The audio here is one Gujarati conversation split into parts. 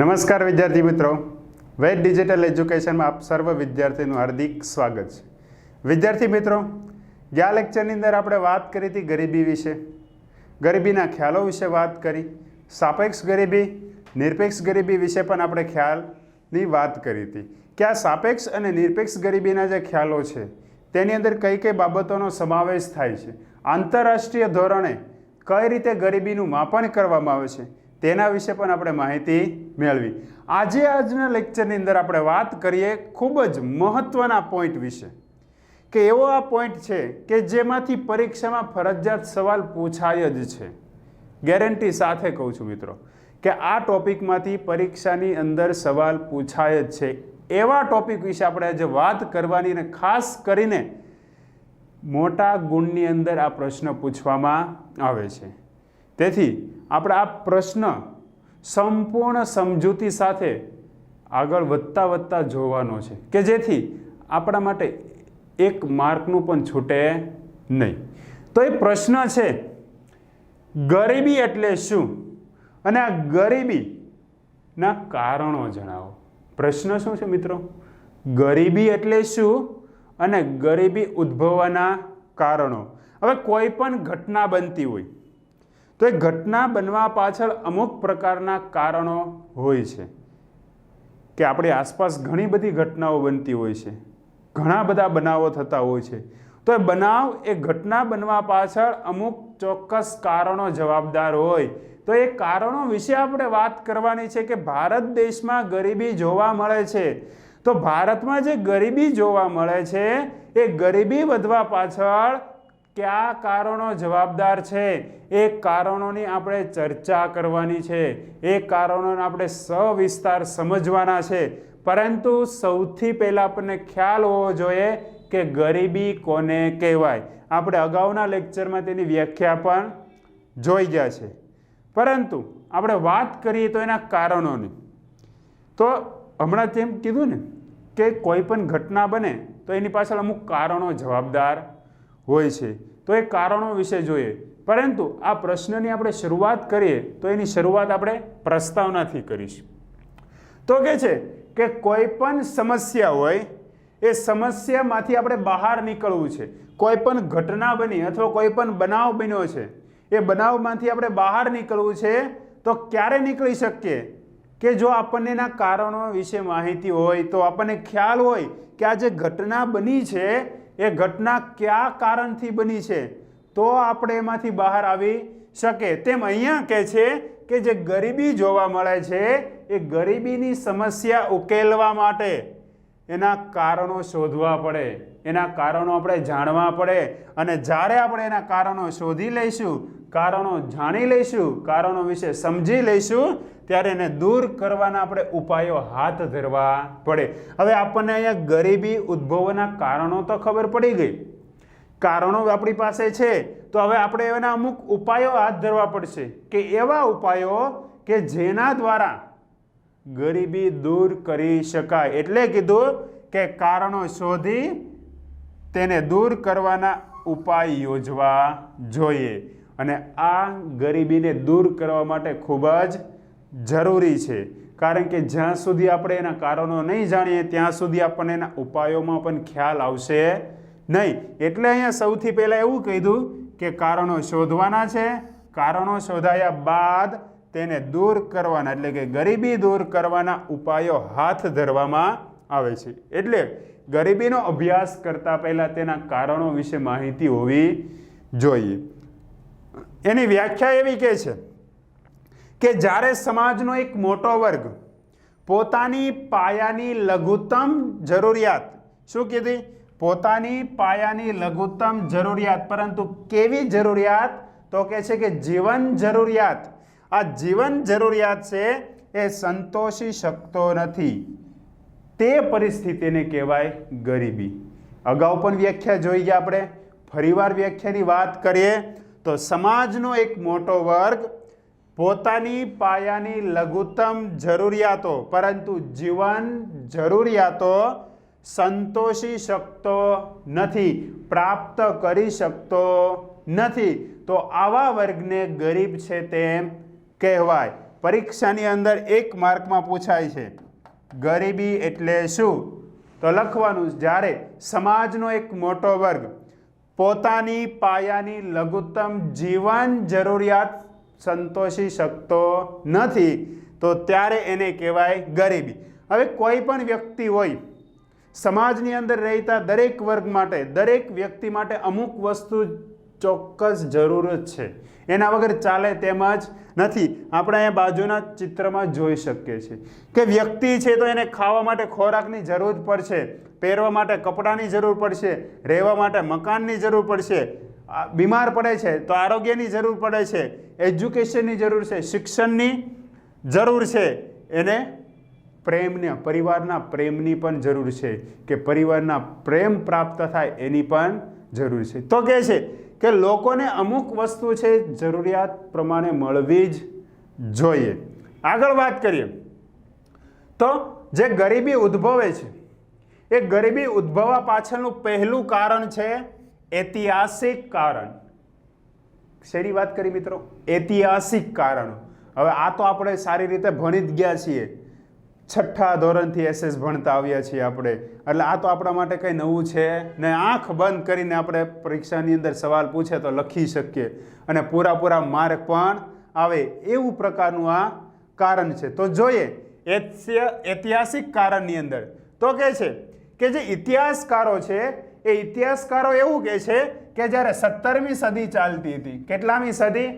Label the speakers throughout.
Speaker 1: નમસ્કાર વિદ્યાર્થી મિત્રો, વેદ ડિજિટલ એજ્યુકેશનમાં આપ સર્વ વિદ્યાર્થીનું હાર્દિક સ્વાગત છે. વિદ્યાર્થી મિત્રો, ગયા લેક્ચરની અંદર આપણે વાત કરી હતી ગરીબી વિશે, ગરીબીના ખ્યાલો વિશે વાત કરી, સાપેક્ષ ગરીબી, નિરપેક્ષ ગરીબી વિશે પણ આપણે ખ્યાલની વાત કરી હતી કે આ સાપેક્ષ અને નિરપેક્ષ ગરીબીના જે ખ્યાલો છે તેની અંદર કઈ કઈ બાબતોનો સમાવેશ થાય છે, આંતરરાષ્ટ્રીય ધોરણે કઈ રીતે ગરીબીનું માપન કરવામાં આવે છે તેના વિશે પણ આપણે માહિતી મેળવી. આજના લેક્ચરની અંદર આપણે વાત કરીએ ખૂબ જ મહત્વના પોઈન્ટ વિશે કે એવો આ પોઈન્ટ છે કે જેમાંથી પરીક્ષામાં ફરજિયાત સવાલ પૂછાય જ છે. ગેરંટી સાથે કહું છું મિત્રો કે આ ટોપિકમાંથી પરીક્ષાની અંદર સવાલ પૂછાય જ છે. એવા ટોપિક વિશે આપણે આજે વાત કરવાની અને ખાસ કરીને મોટા ગુણની અંદર આ પ્રશ્ન પૂછવામાં આવે છે. તેથી આપણે આ પ્રશ્ન સંપૂર્ણ સમજૂતી સાથે આગળ વધતા જોવાનો છે કે જેથી આપણા માટે એક માર્કનું પણ છૂટે નહીં. તો એ પ્રશ્ન છે ગરીબી એટલે શું અને આ ગરીબીના કારણો જણાવો. પ્રશ્ન શું છે મિત્રો? ગરીબી એટલે શું અને ગરીબી ઉદ્ભવવાના કારણો. હવે કોઈ પણ ઘટના બનતી હોય તો એ ઘટના બનવા પાછળ અમુક પ્રકારના કારણો હોય છે કે આપણી આસપાસ ઘણી બધી ઘટનાઓ બનતી હોય છે, ઘણા બધા બનાવો થતા હોય છે. તો એ ઘટના બનવા પાછળ અમુક ચોક્કસ કારણો જવાબદાર હોય. તો એ કારણો વિશે આપણે વાત કરવાની છે કે ભારત દેશમાં ગરીબી જોવા મળે છે. તો ભારતમાં જે ગરીબી જોવા મળે છે એ ગરીબી વધવા પાછળ કયા કારણો જવાબદાર છે એ કારણોની આપણે ચર્ચા કરવાની છે. એ કારણોને આપણે સવિસ્તાર સમજવાના છે. પરંતુ સૌથી પહેલાં આપણને ખ્યાલ હોવો જોઈએ કે ગરીબી કોને કહેવાય. આપણે અગાઉના લેક્ચરમાં તેની વ્યાખ્યા પણ જોઈ ગયા છે. પરંતુ આપણે વાત કરીએ તો એના કારણોની, તો હમણાં તેમ કીધું ને કે કોઈ પણ ઘટના બને તો એની પાછળ અમુક કારણો જવાબદાર હોય છે. તો એ કારણો વિશે જોઈએ. પરંતુ આ પ્રશ્નની આપણે શરૂઆત કરીએ તો એની શરૂઆત આપણે પ્રસ્તાવનાથી કરીશું. તો કે છે કે કોઈ પણ સમસ્યા હોય એ સમસ્યામાંથી આપણે બહાર નીકળવું છે. કોઈ પણ ઘટના બની અથવા કોઈ પણ બનાવ બન્યો છે, એ બનાવમાંથી આપણે બહાર નીકળવું છે. તો ક્યારે નીકળી શકીએ કે જો આપણને એના કારણો વિશે માહિતી હોય, તો આપણને ખ્યાલ હોય કે આ જે ઘટના બની છે એ ઘટના કયા કારણથી બની છે, તો આપણે એમાંથી બહાર આવી શકે. તેમ અહીંયા કહે છે કે જે ગરીબી જોવા મળે છે એ ગરીબીની સમસ્યા ઉકેલવા માટે એના કારણો શોધવા પડે, એના કારણો આપણે જાણવા પડે. અને જ્યારે આપણે એના કારણો શોધી લઈશું, કારણો જાણી લઈશું, કારણો વિશે સમજી લઈશું, ત્યારે એને દૂર કરવાના આપણે ઉપાયો હાથ ધરવા પડે. હવે આપણને અહીંયા ગરીબી ઉદ્ભવવાના કારણો તો ખબર પડી ગઈ, કારણો આપણી પાસે છે. તો હવે આપણે એના અમુક ઉપાયો હાથ ધરવા પડશે કે એવા ઉપાયો કે જેના દ્વારા ગરીબી દૂર કરી શકાય. એટલે કીધું કે કારણો શોધી તેને દૂર કરવાના ઉપાય યોજવા જોઈએ. અને આ ગરીબીને દૂર કરવા માટે ખૂબ જ જરૂરી છે. કારણ કે જ્યાં સુધી આપણે એના કારણો નહીં જાણીએ ત્યાં સુધી આપણને એના ઉપાયોમાં પણ ખ્યાલ આવશે નહીં. એટલે અહીંયા સૌથી પહેલાં એવું કીધું કે કારણો શોધવાના છે. કારણો શોધાયા બાદ તેને દૂર કરવાના, એટલે કે ગરીબી દૂર કરવાના ઉપાયો હાથ ધરવામાં આવે છે. એટલે ગરીબીનો અભ્યાસ કરતા પહેલાં તેના કારણો વિશે માહિતી હોવી જોઈએ. એની વ્યાખ્યા એવી કહે છે કે જ્યારે સમાજનો એક મોટો વર્ગ પોતાની પાયાની લઘુત્તમ જરૂરિયાત, શું કીધી? પોતાની પાયાની લઘુત્તમ જરૂરિયાત. પરંતુ કેવી જરૂરિયાત? તો કહે છે કે જીવન જરૂરિયાત. આ જીવન જરૂરિયાત છે એ સંતોષી શકતો નથી, તે પરિસ્થિતિને કહેવાય ગરીબી. અગાઉ પણ વ્યાખ્યા જોઈ ગયા આપણે. ફરીવાર વ્યાખ્યાની વાત કરીએ તો સમાજનો એક મોટો વર્ગ પોતાની પાયાની લઘુત્તમ જરૂરિયાતો પરંતુ જીવન જરૂરિયાતો સંતોષી શકતો નથી, પ્રાપ્ત કરી શકતો નથી. તો આવા વર્ગને ગરીબ છે તેમ કહેવાય. પરીક્ષાની અંદર 1 માર્કમાં પૂછાય છે ગરીબી એટલે શું, તો લખવાનું જ્યારે સમાજનો એક મોટો વર્ગ પોતાની પાયાની લઘુત્તમ જીવન જરૂરિયાત સંતોષી શકતો નથી તો ત્યારે એને કહેવાય ગરીબી. હવે કોઈ પણ વ્યક્તિ હોય, સમાજની અંદર રહેતા દરેક વર્ગ માટે, દરેક વ્યક્તિ માટે અમુક વસ્તુ ચોક્કસ જરૂરત છે, એના વગર ચાલે તેમ જ નથી. આપણે અહીંયા બાજુના ચિત્રમાં જોઈ શકીએ છીએ કે વ્યક્તિ છે તો એને ખાવા માટે ખોરાકની જરૂર પડશે, પહેરવા માટે કપડાની જરૂર પડશે, રહેવા માટે મકાનની જરૂર પડશે, બીમાર પડે છે તો આરોગ્યની જરૂર પડે છે, એજ્યુકેશનની જરૂર છે, શિક્ષણની જરૂર છે, એને પ્રેમને, પરિવારના પ્રેમની પણ જરૂર છે કે પરિવારના પ્રેમ પ્રાપ્ત થાય એની પણ જરૂર છે. તો કહે છે કે લોકોને અમુક વસ્તુ છે જરૂરિયાત પ્રમાણે મળવી જ જોઈએ. આગળ વાત કરીએ તો જે ગરીબી ઉદ્ભવે છે એ ગરીબી ઉદ્ભવવા પાછળનું પહેલું કારણ છે ઐતિહાસિક કારણ. શેની વાત કરી મિત્રો? ઐતિહાસિક કારણો. હવે આ તો આપણે સારી રીતે ભણી જ ગયા છીએ, 6ઠ્ઠા ધોરણથી SS ભણતા આવ્યા છીએ આપણે, એટલે આ તો આપણા માટે કંઈ નવું છે ને. આંખ બંધ કરીને આપણે પરીક્ષાની અંદર સવાલ પૂછે તો લખી શકીએ અને પૂરા માર્ક પણ આવે એવું પ્રકારનું આ કારણ છે. તો જોઈએ ઐતિહાસિક કારણની અંદર તો કહે છે કે જે ઇતિહાસકારો છે એ ઇતિહાસકારો એવું કહે છે કે જ્યારે 17મી સદી ચાલતી હતી, કેટલામી સદી?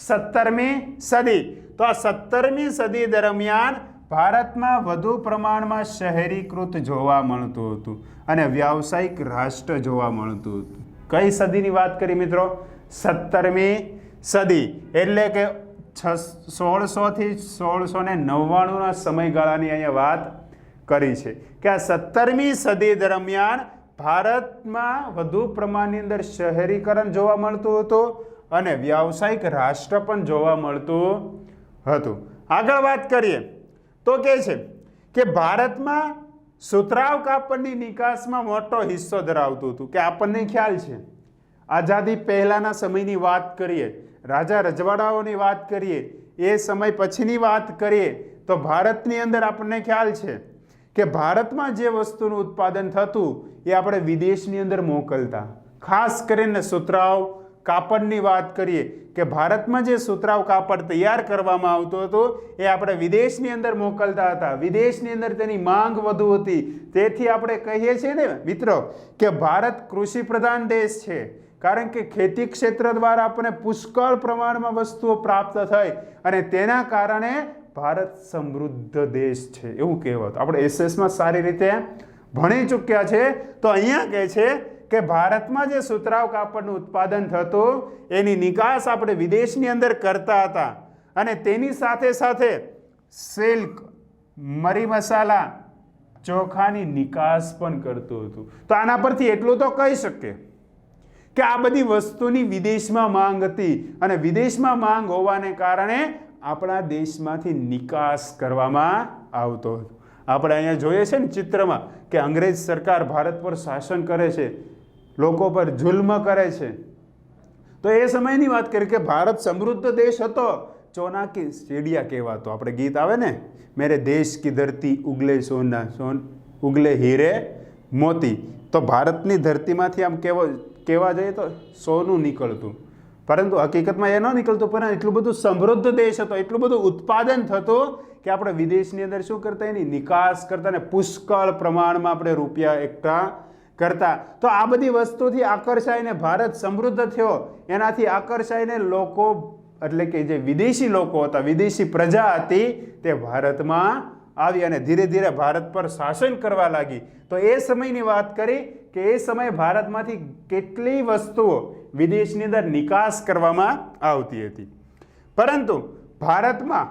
Speaker 1: 17મી સદી. તો આ 17મી સદી દરમિયાન ભારતમાં વધુ પ્રમાણમાં શહેરીકૃત જોવા મળતું હતું અને વ્યાવસાયિક રાષ્ટ્ર જોવા મળતું હતું. કઈ સદીની વાત કરી મિત્રો? 17મી સદી. એટલે કે 1600 થી 1699ના સમયગાળાની અહીંયા વાત કરી છે કે આ 17મી સદી દરમિયાન ભારતમાં વધુ પ્રમાણની અંદર શહેરીકરણ જોવા મળતું હતું અને વ્યાવસાયિક રાષ્ટ્ર પણ જોવા મળતું હતું. આગળ વાત કરીએ તો કહે છે કે ભારતમાં સુતરાઉ કાપડની નિકાસમાં મોટો હિસ્સો ધરાવતું હતું. કે આપણને ખ્યાલ છે આઝાદી પહેલાના સમયની વાત કરીએ, રાજા રજવાડાઓની વાત કરીએ, એ સમય પછીની વાત કરીએ તો ભારતની અંદર આપણને ખ્યાલ છે કે ભારતમાં જે વસ્તુનું ઉત્પાદન થતું એ આપણે વિદેશની અંદર મોકલતા. ખાસ કરીને સુતરાઉ કાપડની વાત કરીએ કે ભારતમાં જે સુતરાઉ કાપડ તૈયાર કરવામાં આવતું હતું એ આપણે વિદેશની અંદર મોકલતા હતા. વિદેશની અંદર તેની માંગ વધુ હતી, તેથી આપણે કહીએ છીએ ને મિત્રો કે ભારત કૃષિ પ્રધાન દેશ છે, કારણ કે ખેતી ક્ષેત્ર દ્વારા આપણને પુષ્કળ પ્રમાણમાં વસ્તુઓ પ્રાપ્ત થઈ અને તેના કારણે ભારત સમૃદ્ધ દેશ છે એવું કહેવાતું. આપણે એસએસમાં સારી રીતે ભણી ચૂક્યા છે. તો અહીંયા કહે છે કે ભારતમાં જે સુતરાઉ કાપડનું ઉત્પાદન થતું એની નિકાસ આપણે વિદેશની અંદર કરતા હતા અને તેની સાથે સાથે સિલ્ક, મરી મસાલા, ચોખાની નિકાસ પણ કરતું હતું. તો આના પરથી એટલું તો કહી શકીએ કે આ બધી વસ્તુની વિદેશમાં માંગ હતી અને વિદેશમાં માંગ હોવાને કારણે આપણા દેશમાંથી નિકાસ કરવામાં આવતો હતો. આપણે અહીંયા જોઈએ છે ને ચિત્રમાં કે અંગ્રેજ સરકાર ભારત પર શાસન કરે છે, લોકો પર જુલ્મ કરે છે. તો એ સમયની વાત કરીએ કે ભારત સમૃદ્ધ દેશ હતો, ચોના કી ચીડિયા કહેવાતો. આપણે ગીત આવે ને, મેરે દેશ કી ધરતી ઉગલે સોના, ઉગલે હીરે મોતી. તો ભારતની ધરતીમાંથી આમ કહેવા જઈએ તો સોનું નીકળતું, પરંતુ હકીકતમાં એ ન નીકળતું, પણ એટલું બધું સમૃદ્ધ દેશ હતો, એટલું બધું ઉત્પાદન થતું કે આપણે વિદેશની અંદર શું કરતા, એની નિકાસ કરતા ને પુષ્કળ પ્રમાણમાં આપણે રૂપિયા એકઠા કરતા. તો આ બધી વસ્તુથી આકર્ષાઈને ભારત સમૃદ્ધ થયો. એનાથી આકર્ષાઈને લોકો, એટલે કે જે વિદેશી લોકો હતા, વિદેશી પ્રજા હતી, તે ભારતમાં આવી અને ધીરે ધીરે ભારત પર શાસન કરવા લાગી. તો એ સમયની વાત કરી કે એ સમયે ભારતમાંથી કેટલી વસ્તુઓ વિદેશની અંદર નિકાસ કરવામાં આવતી હતી. પરંતુ ભારતમાં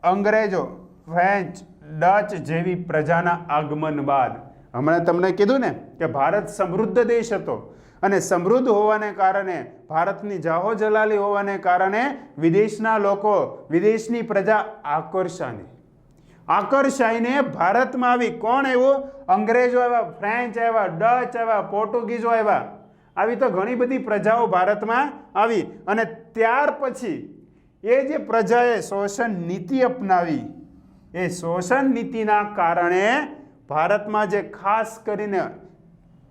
Speaker 1: અંગ્રેજો, ફ્રેન્ચ, ડચ જેવી પ્રજાના આગમન બાદ, હમણાં તમને કીધું ને કે ભારત સમૃદ્ધ દેશ હતો અને સમૃદ્ધ હોવાને કારણે, ભારતની જાહો જલાલી હોવાને કારણે વિદેશના લોકો, વિદેશની પ્રજા આકર્ષાઈને ભારતમાં આવી. કોણ એવું? અંગ્રેજો આવ્યા, ફ્રેન્ચ આવ્યા, ડચ આવ્યા, પોર્ટુગીઝો આવ્યા. આવી તો ઘણી બધી પ્રજાઓ ભારતમાં આવી અને ત્યાર પછી એ જે પ્રજાએ શોષણ નીતિ અપનાવી, એ શોષણ નીતિના કારણે ભારતમાં જે ખાસ કરીને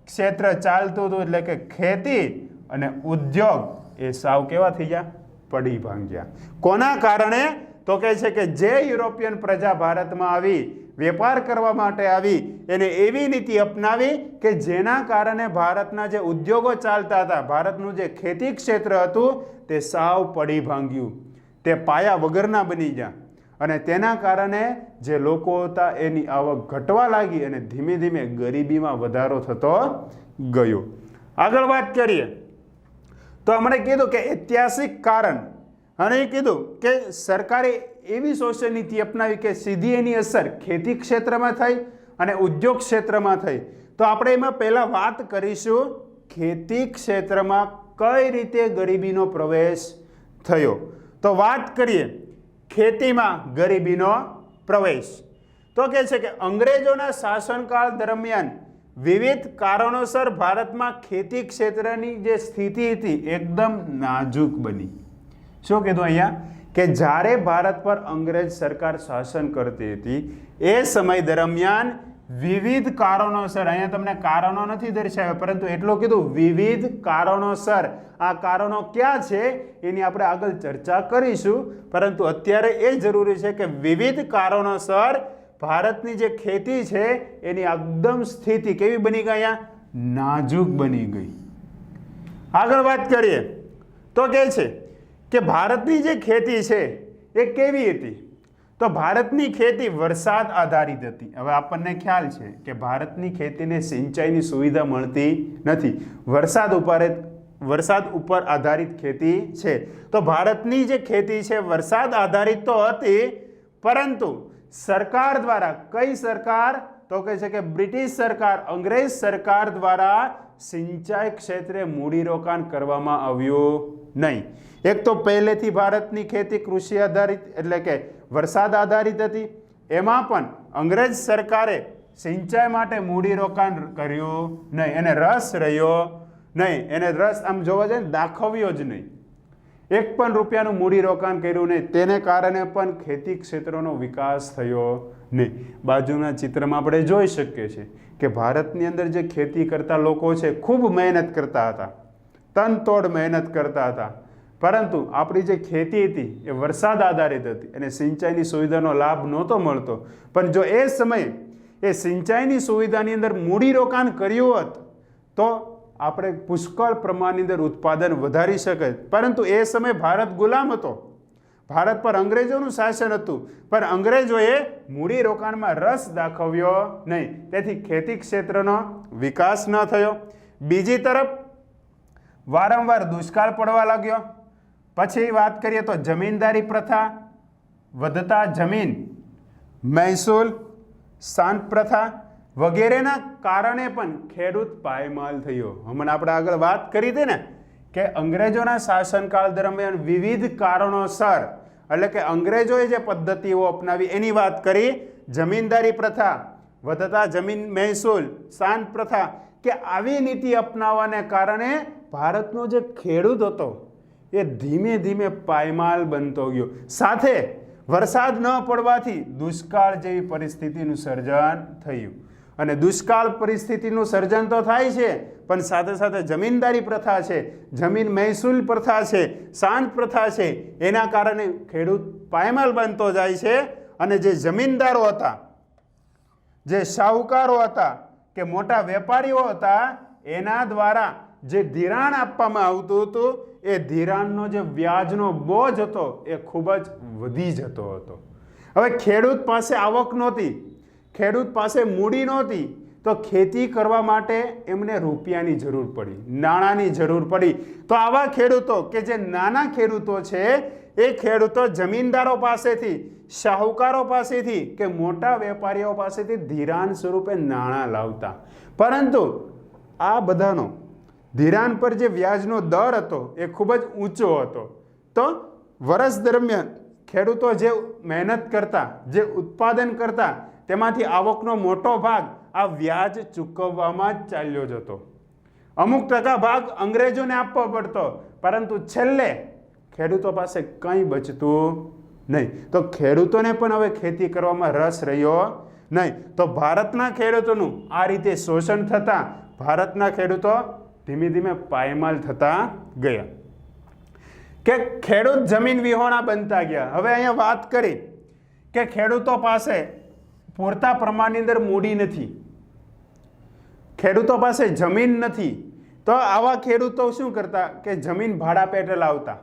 Speaker 1: ક્ષેત્ર ચાલતું હતું, એટલે કે ખેતી અને ઉદ્યોગ, એ સાવ કેવા થઈ ગયા? પડી ભાંગ્યા. કોના કારણે? તો કહે છે કે જે યુરોપિયન પ્રજા ભારતમાં આવી, વેપાર કરવા માટે આવી, એને એવી નીતિ અપનાવી કે જેના કારણે ભારતના જે ઉદ્યોગો ચાલતા હતા, ભારતનું જે ખેતી ક્ષેત્ર હતું, તે સાવ પડી ભાંગ્યું. તે પાયા વગરના બની ગયા અને તેના કારણે જે લોકો હતા એની આવક ઘટવા લાગી અને ધીમે ધીમે ગરીબીમાં વધારો થતો ગયો. આગળ વાત કરીએ તો હમણાં કીધું કે ઐતિહાસિક કારણ, અને એ કીધું કે સરકારે એવી શોષણ નીતિ અપનાવી કે સીધી એની અસર ખેતી ક્ષેત્રમાં થઈ અને ઉદ્યોગ ક્ષેત્રમાં થઈ. તો આપણે એમાં પહેલા વાત કરીશું ખેતી ક્ષેત્રમાં કઈ રીતે ગરીબીનો પ્રવેશ થયો. તો વાત કરીએ ખેતીમાં ગરીબીનો પ્રવેશ. તો કહે છે કે અંગ્રેજોના શાસનકાળ દરમિયાન વિવિધ કારણોસર ભારતમાં ખેતી ક્ષેત્રની જે સ્થિતિ હતી એકદમ નાજુક બની. શું કીધું અહીંયા? કે જ્યારે ભારત પર અંગ્રેજ સરકાર શાસન કરતી હતી એ સમય દરમિયાન વિવિધ કારણોસર, અહીંયા તમને કારણો નથી દર્શાવ્યા, પરંતુ એટલું કીધું વિવિધ કારણોસર. આ કારણો ક્યાં છે એની આપણે આગળ ચર્ચા કરીશું, પરંતુ અત્યારે એ જરૂરી છે કે વિવિધ કારણોસર ભારતની જે ખેતી છે એની એકદમ સ્થિતિ કેવી બની ગઈ? અહીંયા નાજુક બની ગઈ. આગળ વાત કરીએ તો કહે છે કે ભારતની જે ખેતી છે એ કેવી હતી? તો ભારતની ખેતી વરસાદ આધારિત હતી. હવે આપણને ખ્યાલ છે કે ભારતની ખેતીને સિંચાઈની સુવિધા મળતી નથી, વરસાદ ઉપર આધારિત ખેતી છે. તો ભારતની જે ખેતી છે વરસાદ આધારિત તો હતી, પરંતુ સરકાર દ્વારા, કઈ સરકાર? તો કહે છે કે બ્રિટિશ સરકાર, અંગ્રેજ સરકાર દ્વારા સિંચાઈ ક્ષેત્રે મૂડીરોકાણ કરવામાં આવ્યું નહીં. એક તો પહેલેથી ભારતની ખેતી કૃષિ આધારિત એટલે કે વરસાદ આધારિત હતી, એમાં પણ અંગ્રેજ સરકારે સિંચાઈ માટે મૂડીરોકાણ કર્યું નહીં, એને રસ રહ્યો નહીં, એને રસ આમ જોવા જાય દાખવ્યો જ નહીં. 1 પણ રૂપિયાનું મૂડીરોકાણ કર્યું નહીં, તેને કારણે પણ ખેતી ક્ષેત્રનો વિકાસ થયો નહીં. બાજુના ચિત્રમાં આપણે જોઈ શકીએ છીએ કે ભારતની અંદર જે ખેતી કરતા લોકો છે ખૂબ મહેનત કરતા હતા, તનતોડ મહેનત કરતા હતા, પરંતુ આપણી જે ખેતી હતી એ વરસાદ આધારિત હતી અને સિંચાઈની સુવિધાનો લાભ નહોતો મળતો. પણ જો એ સમયે એ સિંચાઈની સુવિધાની અંદર મૂડીરોકાણ કર્યું હોત તો આપણે પુષ્કળ પ્રમાણની અંદર ઉત્પાદન વધારી શકે. પરંતુ એ સમયે ભારત ગુલામ હતો, ભારત પર અંગ્રેજોનું શાસન હતું, પણ અંગ્રેજોએ મૂડીરોકાણમાં રસ દાખવ્યો નહીં, તેથી ખેતી ક્ષેત્રનો વિકાસ ન થયો. બીજી તરફ વારંવાર દુષ્કાળ પડવા લાગ્યો. પછી વાત કરીએ તો જમીનદારી પ્રથા, વધતા જમીન મહેસૂલ, શાંત પ્રથા વગેરેના કારણે પણ ખેડૂત પાયમાલ થયો. હમણાં આપણે આગળ વાત કરી હતી ને કે અંગ્રેજોના શાસનકાળ દરમિયાન વિવિધ કારણોસર, એટલે કે અંગ્રેજોએ જે પદ્ધતિઓ અપનાવી એની વાત કરી. જમીનદારી પ્રથા, વધતા જમીન મહેસૂલ, શાંત પ્રથા, કે આવી નીતિ અપનાવવાને કારણે ભારતનો જે ખેડૂત હતો એ ધીમે ધીમે પાયમાલ બનતો ગયો. સાથે વરસાદ ન પડવાથી દુષ્કાળ જેવી પરિસ્થિતિનું સર્જન થયું. અને દુષ્કાળ પરિસ્થિતિનું સર્જન તો થાય છે, પણ સાથે સાથે જમીનદારી પ્રથા છે, જમીન મહેસૂલ પ્રથા છે, શાંત પ્રથા છે, એના કારણે ખેડૂત પાયમાલ બનતો જાય છે. અને જે જમીનદારો હતા, જે શાહુકારો હતા કે મોટા વેપારીઓ હતા, એના દ્વારા જે ધિરાણ આપવામાં આવતું હતું એ ધિરાણનો જે વ્યાજનો બોજ હતો એ ખૂબ જ વધી જતો હતો. હવે ખેડૂત પાસે આવક નહોતી, ખેડૂત પાસે મૂડી નહોતી, તો ખેતી કરવા માટે એમને રૂપિયાની જરૂર પડી, નાણાંની જરૂર પડી. તો આવા ખેડૂતો કે જે નાના ખેડૂતો છે એ ખેડૂતો જમીનદારો પાસેથી, શાહુકારો પાસેથી કે મોટા વેપારીઓ પાસેથી ધિરાણ સ્વરૂપે નાણાં લાવતા. પરંતુ આ બધાનો ધિરાણ પર જે વ્યાજનો દર હતો એ ખૂબ જ ઊંચો હતો. તો વર્ષ દરમિયાન ખેડૂતો જે મહેનત કરતા, જે ઉત્પાદન કરતા, તેમાંથી આવકનો મોટો ભાગ આ વ્યાજ ચૂકવવામાં જ ચાલ્યો જતો. અમુક ટકા ભાગ અંગ્રેજોને આપવો પડતો, પરંતુ છેલ્લે ખેડૂતો પાસે કંઈ બચતું નહીં. તો ખેડૂતોને પણ હવે ખેતી કરવામાં રસ રહ્યો નહીં. તો ભારતના ખેડૂતોનું આ રીતે શોષણ થતાં ભારતના ખેડૂતો ધીમે ધીમે પાયમાલ થતા ગયા, કે ખેડૂત જમીન વિહોણા બનતા ગયા. હવે અહીંયા વાત કરી કે ખેડૂતો પાસે પૂરતા પ્રમાણની અંદર મૂડી નથી, ખેડૂતો પાસે જમીન નથી. તો આવા ખેડૂતો શું કરતા કે જમીન ભાડા પેટે લાવતા,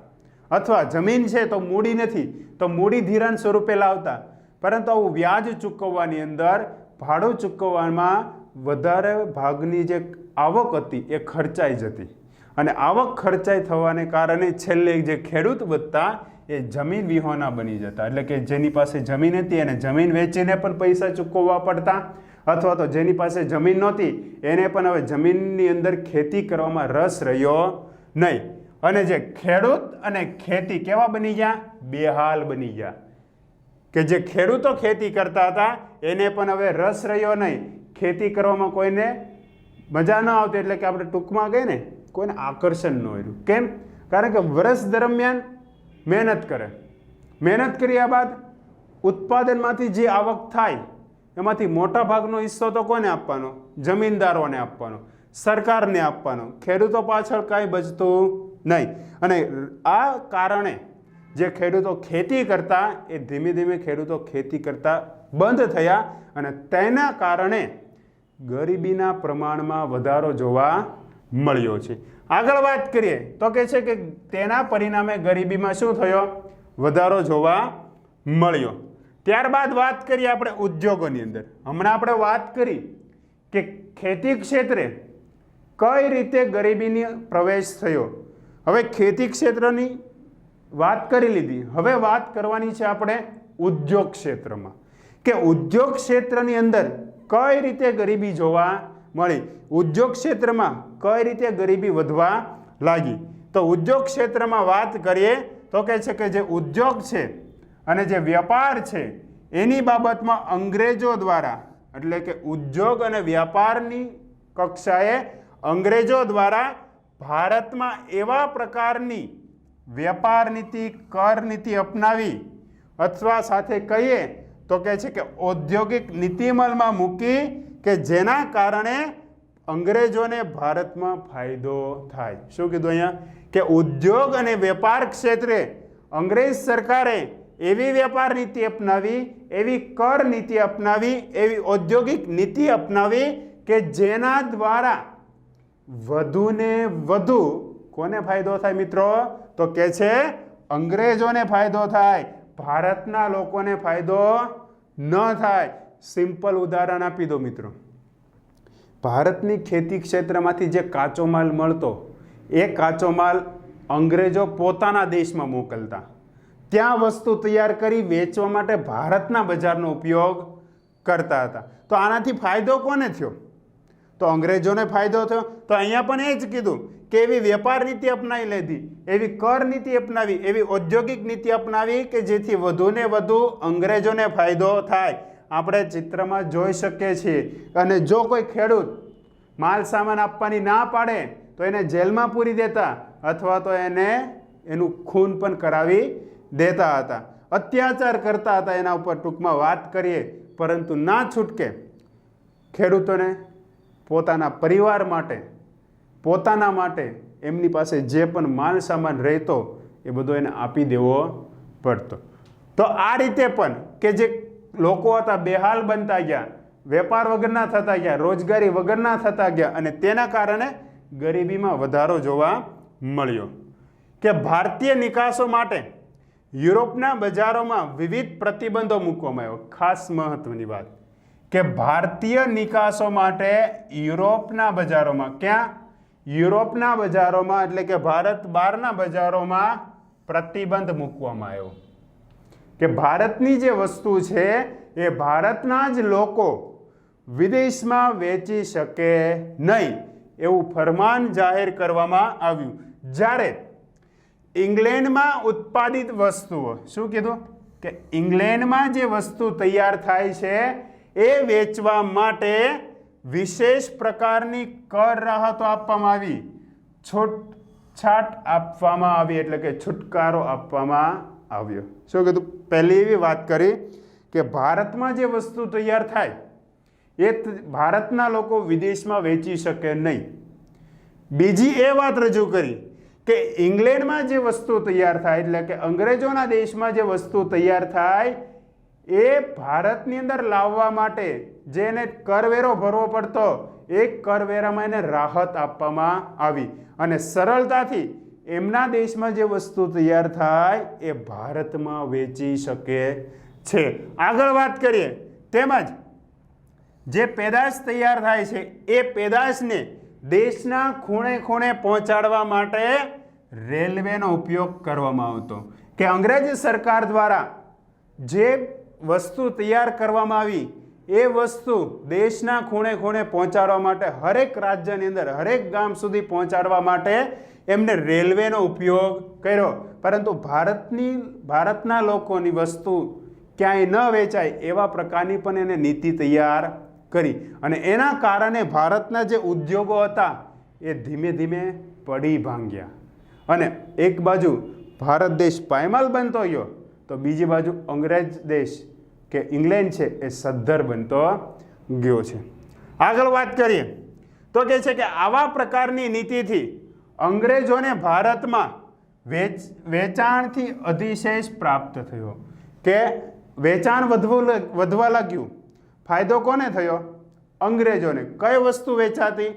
Speaker 1: અથવા જમીન છે તો મૂડી નથી તો મૂડી ધિરાણ સ્વરૂપે લાવતા. પરંતુ આવું વ્યાજ ચૂકવવાની અંદર, ભાડું ચૂકવવામાં વધારે ભાગની જે આવક હતી એ ખર્ચાઈ જતી, અને આવક ખર્ચાઈ થવાને કારણે છેલ્લે જે ખેડૂત વધતા એ જમીન વિહોણા બની જતા. એટલે કે જેની પાસે જમીન હતી એને જમીન વેચીને પણ પૈસા ચૂકવવા પડતા, અથવા તો જેની પાસે જમીન નહોતી એને પણ હવે જમીનની અંદર ખેતી કરવામાં રસ રહ્યો નહીં. અને જે ખેડૂત અને ખેતી કેવા બની ગયા? બેહાલ બની ગયા. કે જે ખેડૂતો ખેતી કરતા હતા એને પણ હવે રસ રહ્યો નહીં, ખેતી કરવામાં કોઈને મજા ન આવતી. એટલે કે આપણે ટૂંકમાં કહીએ ને, કોઈને આકર્ષણ ન હોય. કેમ? કારણ કે વર્ષ દરમિયાન મહેનત કરે, મહેનત કર્યા બાદ ઉત્પાદનમાંથી જે આવક થાય એમાંથી મોટા ભાગનો હિસ્સો તો કોને આપવાનો? જમીનદારોને આપવાનો, સરકારને આપવાનો. ખેડૂતો પાછળ કાંઈ બચતું નહીં. અને આ કારણે જે ખેડૂતો ખેતી કરતા એ ધીમે ધીમે ખેડૂતો ખેતી કરતા બંધ થયા, અને તેના કારણે ગરીબીના પ્રમાણમાં વધારો જોવા મળ્યો છે. આગળ વાત કરીએ તો કે છે કે તેના પરિણામે ગરીબીમાં શું થયો? વધારો જોવા મળ્યો. ત્યારબાદ વાત કરીએ આપણે ઉદ્યોગોની અંદર. હમણાં આપણે વાત કરી કે ખેતી ક્ષેત્રે કઈ રીતે ગરીબીની પ્રવેશ થયો. હવે ખેતી ક્ષેત્રની વાત કરી લીધી, હવે વાત કરવાની છે આપણે ઉદ્યોગ ક્ષેત્રમાં, કે ઉદ્યોગ ક્ષેત્રની અંદર કઈ રીતે ગરીબી જોવા મળી, ઉદ્યોગ ક્ષેત્રમાં કઈ રીતે ગરીબી વધવા લાગી. તો ઉદ્યોગ ક્ષેત્રમાં વાત કરીએ તો કહે છે કે જે ઉદ્યોગ છે અને જે વેપાર છે એની બાબતમાં અંગ્રેજો દ્વારા, એટલે કે ઉદ્યોગ અને વ્યાપારની કક્ષાએ અંગ્રેજો દ્વારા ભારતમાં એવા પ્રકારની વેપાર નીતિ, કર નીતિ અપનાવી, અથવા સાથે કહીએ તો કહે છે કે ઔદ્યોગિક નીતિ અમલમાં મૂકી, કે જેના કારણે અંગ્રેજોને ભારતમાં ફાયદો થાય. શું કીધું અહીંયા? કે ઉદ્યોગ અને વેપાર ક્ષેત્રે અંગ્રેજ સરકારે એવી વેપાર નીતિ અપનાવી, એવી કર નીતિ અપનાવી, એવી ઔદ્યોગિક નીતિ અપનાવી કે જેના દ્વારા વધુને વધુ કોને ફાયદો થાય મિત્રો? તો કે છે અંગ્રેજોને ફાયદો થાય, ભારતના લોકોને ફાયદો ન થાય. સિમ્પલ ઉદાહરણ આપી દો મિત્રો. ભારતની ખેતી ક્ષેત્રમાંથી જે કાચો માલ મળતો એ કાચો માલ અંગ્રેજો પોતાના દેશમાં મોકલતા, ત્યાં વસ્તુ તૈયાર કરી વેચવા માટે ભારતના બજારનો ઉપયોગ કરતા હતા. તો આનાથી ફાયદો કોને થયો? તો અંગ્રેજોને ફાયદો થયો. તો અહીંયા પણ એ જ કીધું કે એવી વેપાર નીતિ અપનાવી લીધી, એવી કર નીતિ અપનાવી, એવી ઔદ્યોગિક નીતિ અપનાવી કે જેથી વધુને વધુ અંગ્રેજોને ફાયદો થાય. આપણે ચિત્રમાં જોઈ શકીએ છીએ. અને જો કોઈ ખેડૂત માલ સામાન આપવાની ના પાડે તો એને જેલમાં પૂરી દેતા, અથવા તો એને એનું ખૂન પણ કરાવી દેતા હતા, અત્યાચાર કરતા હતા. એના ઉપર ટૂંકમાં વાત કરીએ, પરંતુ ના છૂટકે ખેડૂતોને પોતાના પરિવાર માટે, પોતાના માટે એમની પાસે જે પણ માલ સામાન રહેતો એ બધો એને આપી દેવો પડતો. તો આ રીતે પણ કે જે લોકો હતા બેહાલ બનતા ગયા, વેપાર વગરના થતા ગયા, રોજગારી વગરના થતા ગયા, અને તેના કારણે ગરીબીમાં વધારો જોવા મળ્યો. કે ભારતીય નિકાસો માટે યુરોપના બજારોમાં વિવિધ પ્રતિબંધો મૂકવામાં આવ્યો. ખાસ મહત્વની વાત કે ભારતીય નિકાસો માટે યુરોપના બજારોમાં, ક્યાં? યુરોપના બજારોમાં, એટલે કે ભારત બહારના બજારોમાં પ્રતિબંધ મૂકવામાં આવ્યો. કે ભારતની જે વસ્તુ છે એ ભારતના જ લોકો વિદેશમાં વેચી શકે નહીં એવું ફરમાન જાહેર કરવામાં આવ્યું. જ્યારે ઇંગ્લેન્ડમાં ઉત્પાદિત વસ્તુઓ, શું કીધું? કે ઇંગ્લેન્ડમાં જે વસ્તુ તૈયાર થાય છે એ વેચવા માટે વિશેષ પ્રકારની કર રાહતો આપવામાં આવી, છાટ આપવામાં આવી, એટલે કે છુટકારો આપવામાં આવ્યો. શું કીધું? પહેલી એવી વાત કરી કે ભારતમાં જે વસ્તુ તૈયાર થાય એ ભારતના લોકો વિદેશમાં વેચી શકે નહીં. બીજી એ વાત રજૂ કરી કે ઇંગ્લેન્ડમાં જે વસ્તુ તૈયાર થાય, એટલે કે અંગ્રેજોના દેશમાં જે વસ્તુ તૈયાર થાય એ ભારતની અંદર લાવવા માટે જેને કરવેરો ભરવો પડતો એ કરવેરામાં એને રાહત આપવામાં આવી અને સરળતાથી એમના દેશમાં જે વસ્તુ તૈયાર થાય એ ભારતમાં વેચી શકે છે. આગળ વાત કરીએ, તેમજ જે પેદાશ તૈયાર થાય છે એ પેદાશને દેશના ખૂણે ખૂણે પહોંચાડવા માટે રેલવેનો ઉપયોગ કરવામાં આવતો. કે અંગ્રેજ સરકાર દ્વારા જે વસ્તુ તૈયાર કરવામાં આવી એ વસ્તુ દેશના ખૂણે ખૂણે પહોંચાડવા માટે, હરેક રાજ્યની અંદર હરેક ગામ સુધી પહોંચાડવા માટે એમને રેલવેનો ઉપયોગ કર્યો. પરંતુ ભારતના લોકોની વસ્તુ ક્યાંય ન વેચાય એવા પ્રકારની પણ એને નીતિ તૈયાર કરી અને એના કારણે ભારતના જે ઉદ્યોગો હતા એ ધીમે ધીમે પડી ભાંગ્યા અને એક બાજુ ભારત દેશ પાયમાલ બનતો ગયો તો બીજી બાજુ અંગ્રેજ દેશ કે ઇંગ્લેન્ડ છે એ સદ્ધર બનતો ગયો છે. આગળ વાત કરીએ તો કહે છે કે આવા પ્રકારની નીતિથી અંગ્રેજોને ભારતમાં વેચાણથી અતિશય પ્રાપ્ત થયો કે વેચાણ વધવા લાગ્યું. ફાયદો કોને થયો? અંગ્રેજોને. કઈ વસ્તુ વેચાતી?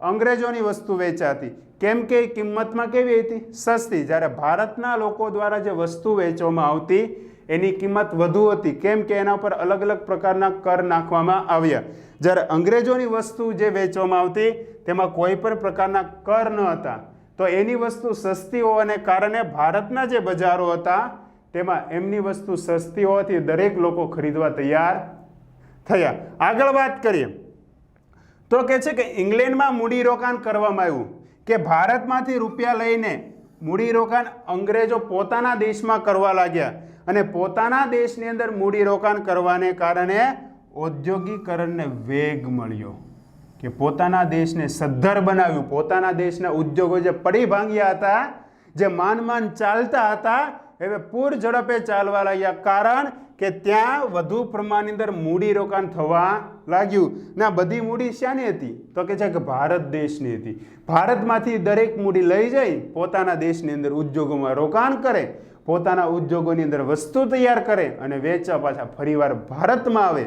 Speaker 1: અંગ્રેજોની વસ્તુ વેચાતી. કેમ કે કિંમતમાં કેવી હતી? સસ્તી. જ્યારે ભારતના લોકો દ્વારા જે વસ્તુ વેચવામાં આવતી એની કિંમત વધુ હતી. કેમ કે એના પર અલગ અલગ પ્રકારના કર નાખવામાં આવ્યા. જ્યારે અંગ્રેજોની વસ્તુ જે વેચવામાં આવતી તેમાં કોઈ પણ પ્રકારના કર ન હતા, તો એની વસ્તુ સસ્તી હોવાને કારણે ભારતના જે બજારો હતા તેમાં એમની વસ્તુ સસ્તી હોવાથી દરેક લોકો ખરીદવા તૈયાર થયા. આગળ વાત કરીએ તો કહે છે કે ઇંગ્લેન્ડમાં મૂડીરોકાણ કરવામાં આવ્યું કે ભારતમાંથી રૂપિયા લઈને મૂડીરોકાણ અંગ્રેજો પોતાના દેશમાં કરવા લાગ્યા અને પોતાના દેશની અંદર મૂડીરોકાણ કરવાને કારણે ઔદ્યોગિકરણને વેગ મળ્યો કે પોતાના દેશને સદ્ધર બનાવ્યું. પોતાના દેશના ઉદ્યોગો જે પડી ભાંગ્યા હતા, જે માન ચાલતા હતા, હવે પૂર ઝડપે ચાલવા લાગ્યા. કારણ કે ત્યાં વધુ પ્રમાણની અંદર મૂડીરોકાણ થવા લાગ્યું. ના બધી મૂડી શાની હતી? તો કે છે કે ભારત દેશની હતી. ભારતમાંથી દરેક મૂડી લઈ જઈ પોતાના દેશની અંદર ઉદ્યોગોમાં રોકાણ કરે, પોતાના ઉદ્યોગોની અંદર વસ્તુ તૈયાર કરે અને વેચવા પાછા ફરીવાર ભારતમાં આવે.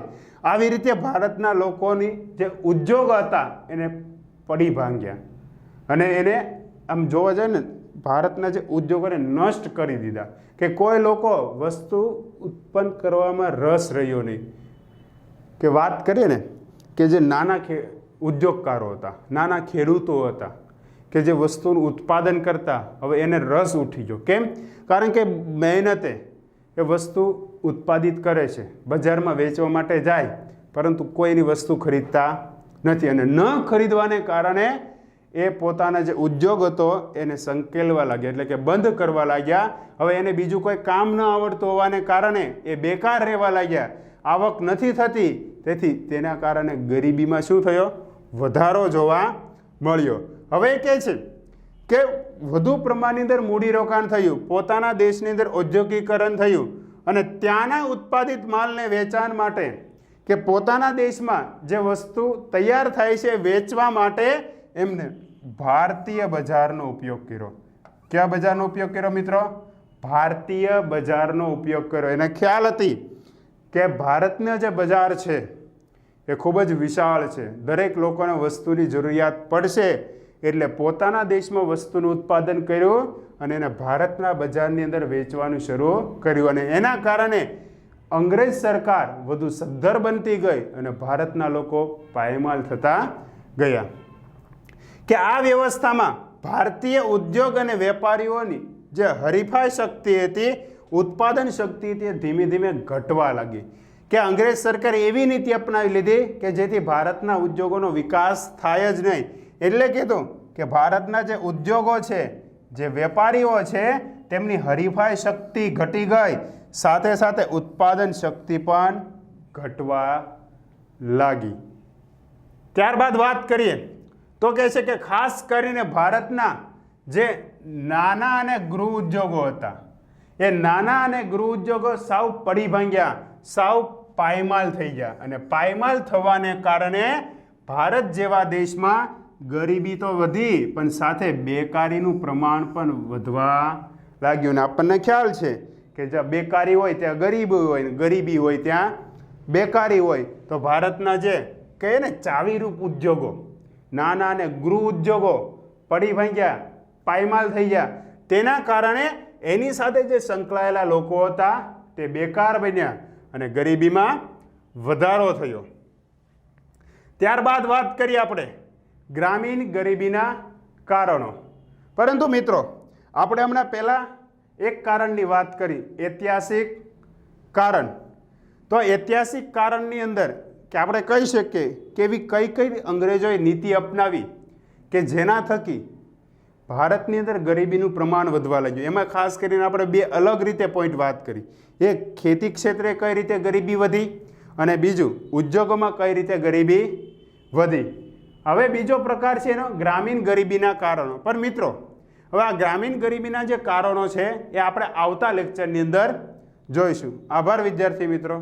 Speaker 1: આવી રીતે ભારતના લોકોની જે ઉદ્યોગ હતા એને પડી ભાંગ્યા અને એને આમ જોવા જાય ને ભારતના જે ઉદ્યોગોને નષ્ટ કરી દીધા કે કોઈ લોકો વસ્તુ ઉત્પન્ન કરવામાં રસ રહ્યો નહીં. કે વાત કરીએ ને કે જે નાના ઉદ્યોગકારો હતા, નાના ખેડૂતો હતા કે જે વસ્તુનું ઉત્પાદન કરતા, હવે એને રસ ઉઠી ગયો. કેમ? કારણ કે મહેનતે એ વસ્તુ ઉત્પાદિત કરે છે, બજારમાં વેચવા માટે જાય, પરંતુ કોઈની વસ્તુ ખરીદતા નથી અને ન ખરીદવાને કારણે એ પોતાના જે ઉદ્યોગ હતો એને સંકેલવા લાગ્યા, એટલે કે બંધ કરવા લાગ્યા. હવે એને બીજું કોઈ કામ ન આવડતું હોવાને કારણે એ બેકાર રહેવા લાગ્યા, આવક નથી થતી. તેથી તેના કારણે ગરીબીમાં શું થયો? વધારો જોવા મળ્યો. હવે કહે છે કે વધુ પ્રમાણની અંદર મૂડીરોકાણ થયું, પોતાના દેશની અંદર ઔદ્યોગિકરણ થયું અને ત્યાંના ઉત્પાદિત માલને વેચાણ માટે કે પોતાના દેશમાં જે વસ્તુ તૈયાર થાય છે વેચવા માટે એમને ભારતીય બજારનો ઉપયોગ કર્યો. કયા બજારનો ઉપયોગ કર્યો મિત્રો? ભારતીય બજારનો ઉપયોગ કર્યો. એને ખ્યાલ હતી કે ભારતનું જે બજાર છે એ ખૂબ જ વિશાળ છે, દરેક લોકોને વસ્તુની જરૂરિયાત પડશે, એટલે પોતાના દેશમાં વસ્તુનું ઉત્પાદન કર્યું અને એને ભારતના બજારની અંદર વેચવાનું શરૂ કર્યું અને એના કારણે અંગ્રેજ સરકાર વધુ સદ્ધર બનતી ગઈ અને ભારતના લોકો પાયમાલ થતા ગયા. કે આ વ્યવસ્થામાં ભારતીય ઉદ્યોગ અને વેપારીઓની જે હરીફાઈ શક્તિ હતી, ઉત્પાદન શક્તિ હતી, ધીમે ધીમે ઘટવા લાગી. કે અંગ્રેજ સરકારે એવી નીતિ અપનાવી લીધી કે જેથી ભારતના ઉદ્યોગોનો વિકાસ થાય જ નહીં. એટલે કીધું કે ભારતના જે ઉદ્યોગો છે, જે વેપારીઓ છે, તેમની હરીફાઈ શક્તિ ઘટી ગઈ, સાથે સાથે ઉત્પાદન શક્તિ પણ ઘટવા લાગી. ત્યારબાદ વાત કરીએ તો કહે છે કે ખાસ કરીને ભારતના જે નાના અને ગૃહ ઉદ્યોગો હતા એ નાના અને ગૃહ ઉદ્યોગો સાવ પડી ભાંગ્યા, સાવ પાયમાલ થઈ ગયા અને પાયમાલ થવાને કારણે ભારત જેવા દેશમાં ગરીબી તો વધી પણ સાથે બેકારીનું પ્રમાણ પણ વધવા લાગ્યું. ને આપણને ખ્યાલ છે કે જ્યાં બેકારી હોય ત્યાં ગરીબી હોય, ગરીબી હોય ત્યાં બેકારી હોય. તો ભારતના જે કહે ને ચાવીરૂપ ઉદ્યોગો, નાના અને ગૃહ ઉદ્યોગો પડી ભાંગ્યા, પાયમાલ થઈ ગયા. તેના કારણે એની સાથે જે સંકળાયેલા લોકો હતા તે બેકાર બન્યા અને ગરીબીમાં વધારો થયો. ત્યારબાદ વાત કરીએ આપણે ગ્રામીણ ગરીબીના કારણો. પરંતુ મિત્રો આપણે હમણાં પહેલાં એક કારણની વાત કરી, ઐતિહાસિક કારણ. તો ઐતિહાસિક કારણની અંદર કે આપણે કહી શકીએ કે એવી કઈ કઈ અંગ્રેજોએ નીતિ અપનાવી કે જેના થકી ભારતની અંદર ગરીબીનું પ્રમાણ વધવા લાગ્યું. એમાં ખાસ કરીને આપણે બે અલગ રીતે પોઈન્ટ વાત કરી. એક ખેતી ક્ષેત્રે કઈ રીતે ગરીબી વધી અને બીજું ઉદ્યોગોમાં કઈ રીતે ગરીબી વધી. હવે બીજો પ્રકાર છે એનો ગ્રામીણ ગરીબીના કારણો. પણ મિત્રો હવે આ ગ્રામીણ ગરીબીના જે કારણો છે એ આપણે આવતા લેક્ચરની અંદર જોઈશું. આભાર વિદ્યાર્થી મિત્રો.